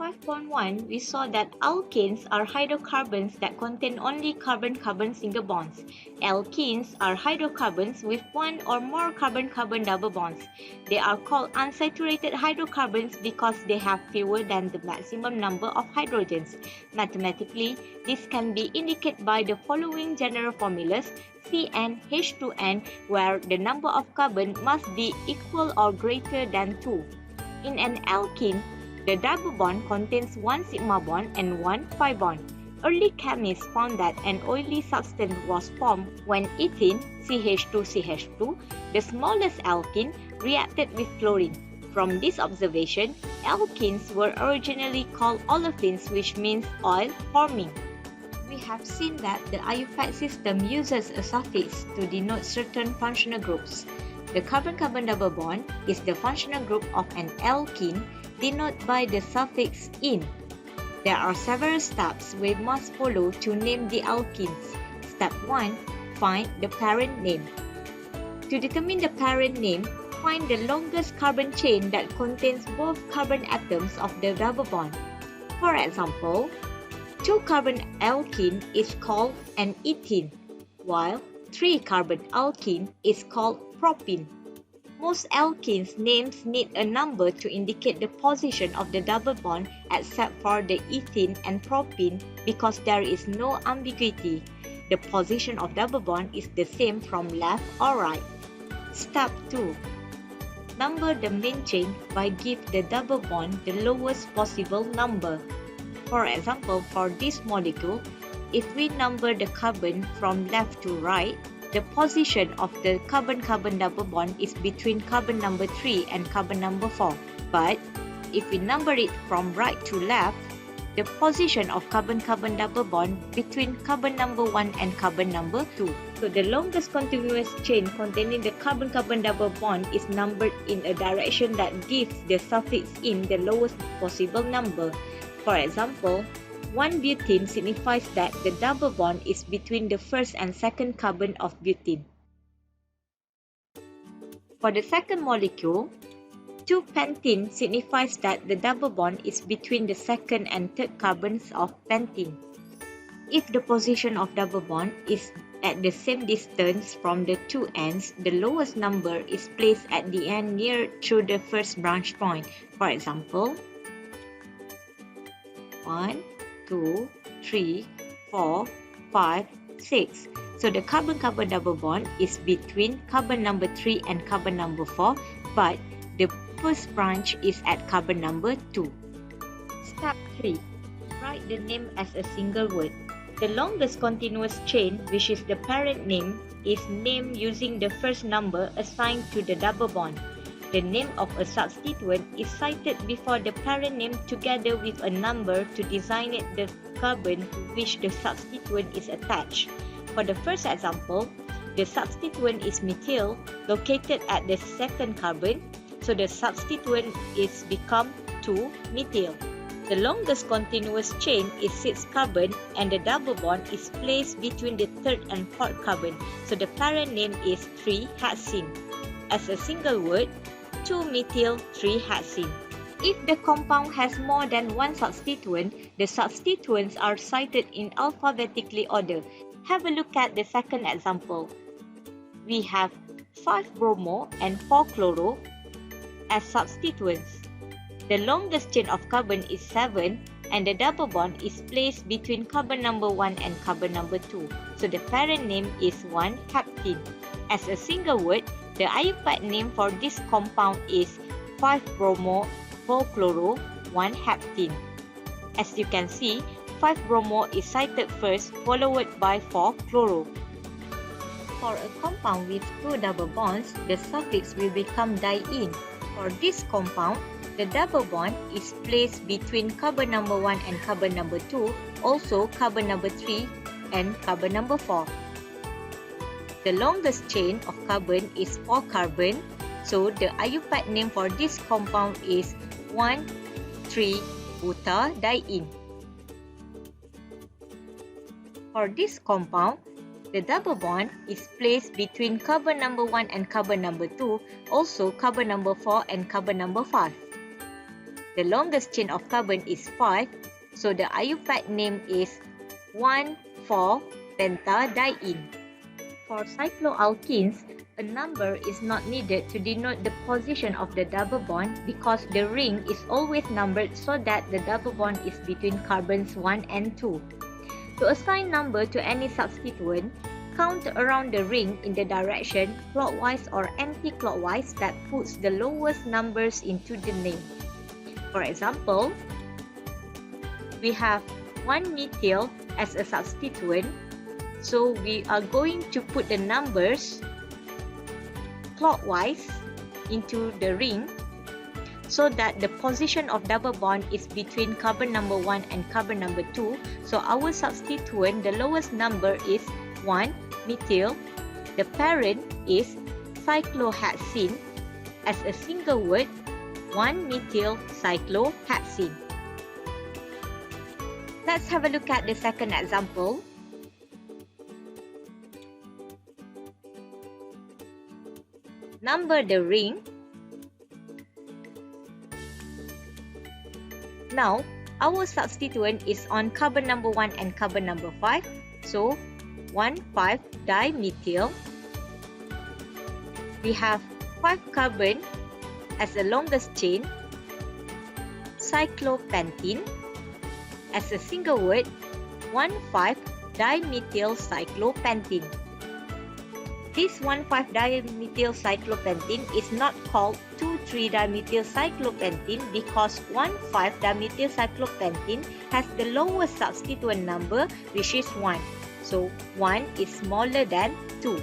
5.1, we saw that alkanes are hydrocarbons that contain only carbon-carbon single bonds. Alkenes are hydrocarbons with one or more carbon-carbon double bonds. They are called unsaturated hydrocarbons because they have fewer than the maximum number of hydrogens. Mathematically, this can be indicated by the following general formulas: CnH2n, where the number of carbon must be equal or greater than 2. In an alkene, the double bond contains one sigma bond and one pi bond. Early chemists found that an oily substance was formed when ethene, CH2CH2, the smallest alkene, reacted with chlorine. From this observation, alkenes were originally called olefins, which means oil forming. We have seen that the IUPAC system uses a suffix to denote certain functional groups. The carbon-carbon double bond is the functional group of an alkene, denoted by the suffix "-ine". There are several steps we must follow to name the alkenes. Step 1. Find the parent name. To determine the parent name, find the longest carbon chain that contains both carbon atoms of the double bond. For example, 2-carbon alkene is called an ethene, while 3-carbon alkene is called propene. Most alkenes names need a number to indicate the position of the double bond except for the ethene and propene because there is no ambiguity. The position of double bond is the same from left or right. Step 2. Number the main chain by give the double bond the lowest possible number. For example, for this molecule, if we number the carbon from left to right, the position of the carbon-carbon double bond is between carbon number 3 and carbon number 4. But if we number it from right to left, the position of carbon-carbon double bond between carbon number 1 and carbon number 2. So the longest continuous chain containing the carbon-carbon double bond is numbered in a direction that gives the suffix "-ine" the lowest possible number. For example, 1-butene signifies that the double bond is between the first and second carbon of butene. For the second molecule, 2-pentene signifies that the double bond is between the second and third carbons of pentene. If the position of double bond is at the same distance from the two ends, the lowest number is placed at the end near through the first branch point. For example, 1, 2, 3, 4, 5, 6. So the carbon-carbon double bond is between carbon number 3 and carbon number 4, but the first branch is at carbon number 2. Step 3. Write the name as a single word. The longest continuous chain, which is the parent name, is named using the first number assigned to the double bond. The name of a substituent is cited before the parent name together with a number to designate the carbon to which the substituent is attached. For the first example, the substituent is methyl, located at the second carbon, so the substituent is become 2-methyl. The longest continuous chain is 6 carbon and the double bond is placed between the third and fourth carbon, so the parent name is 3-hexene. As a single word, 2-methyl-3-hexene. If the compound has more than one substituent, the substituents are cited in alphabetically order. Have a look at the second example. We have 5-bromo and 4-chloro as substituents. The longest chain of carbon is 7 and the double bond is placed between carbon number 1 and carbon number 2. So the parent name is 1-heptene. As a single word, the IUPAC name for this compound is 5-bromo 4-chloro 1-heptene. As you can see, 5-bromo is cited first, followed by 4-chloro. For a compound with 2 double bonds, the suffix will become diene. For this compound, the double bond is placed between carbon number 1 and carbon number 2, also carbon number 3 and carbon number 4. The longest chain of carbon is 4 carbon, so the IUPAC name for this compound is 1,3-butadiene. For this compound, the double bond is placed between carbon number 1 and carbon number 2, also carbon number 4 and carbon number 5. The longest chain of carbon is 5, so the IUPAC name is 1,4-pentadiene. For cycloalkenes, a number is not needed to denote the position of the double bond because the ring is always numbered so that the double bond is between carbons 1 and 2. To assign number to any substituent, count around the ring in the direction clockwise or anti-clockwise that puts the lowest numbers into the name. For example, we have 1-methyl as a substituent, so we are going to put the numbers clockwise into the ring so that the position of double bond is between carbon number 1 and carbon number 2. So our substituent, the lowest number is 1-methyl. The parent is cyclohexene. As a single word, 1-methyl cyclohexene. Let's have a look at the second example. Number the ring. Now, our substituent is on carbon number 1 and carbon number 5. So, 1,5-dimethyl. We have 5 carbon as the longest chain. Cyclopentene. As a single word, 1,5-dimethyl cyclopentene. This 1,5-dimethyl cyclopentene is not called 2,3-dimethyl cyclopentene because 1,5-dimethyl cyclopentene has the lowest substituent number, which is 1. So 1 is smaller than 2.